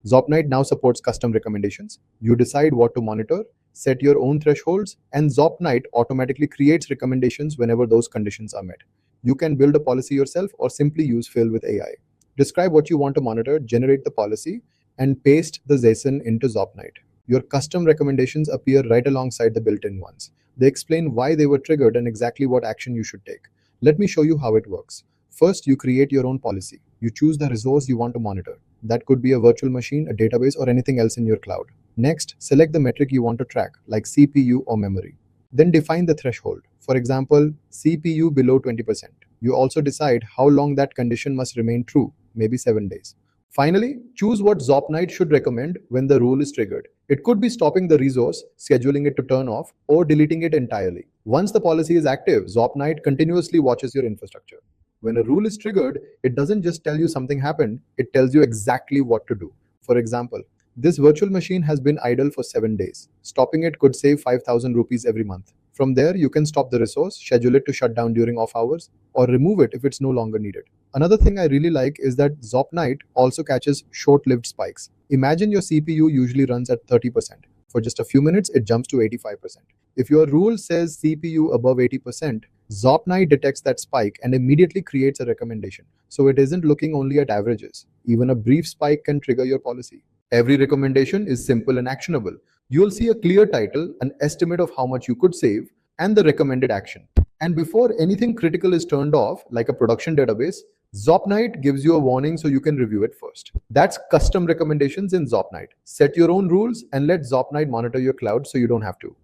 Zopnight now supports custom recommendations. You decide what to monitor, set your own thresholds, and Zopnight automatically creates recommendations whenever those conditions are met. You can build a policy yourself or simply use Fill with AI. Describe what you want to monitor, generate the policy, and paste the JSON into Zopnight. Your custom recommendations appear right alongside the built-in ones. They explain why they were triggered and exactly what action you should take. Let me show you how it works. First, you create your own policy. You choose the resource you want to monitor. That could be a virtual machine, a database, or anything else in your cloud. Next, select the metric you want to track, like CPU or memory. Then define the threshold. For example, CPU below 20%. You also decide how long that condition must remain true, maybe 7 days. Finally, choose what Zopnight should recommend when the rule is triggered. It could be stopping the resource, scheduling it to turn off, or deleting it entirely. Once the policy is active, Zopnight continuously watches your infrastructure. When a rule is triggered, it doesn't just tell you something happened, it tells you exactly what to do. For example, this virtual machine has been idle for 7 days. Stopping it could save 5,000 rupees every month. From there, you can stop the resource, schedule it to shut down during off hours, or remove it if it's no longer needed. Another thing I really like is that Zopnight also catches short-lived spikes. Imagine your CPU usually runs at 30%. For just a few minutes, it jumps to 85%. If your rule says CPU above 80%, Zopnight detects that spike and immediately creates a recommendation. So it isn't looking only at averages. Even a brief spike can trigger your policy. Every recommendation is simple and actionable. You'll see a clear title, an estimate of how much you could save, and the recommended action. And before anything critical is turned off, like a production database, Zopnight gives you a warning so you can review it first. That's custom recommendations in Zopnight. Set your own rules and let Zopnight monitor your cloud so you don't have to.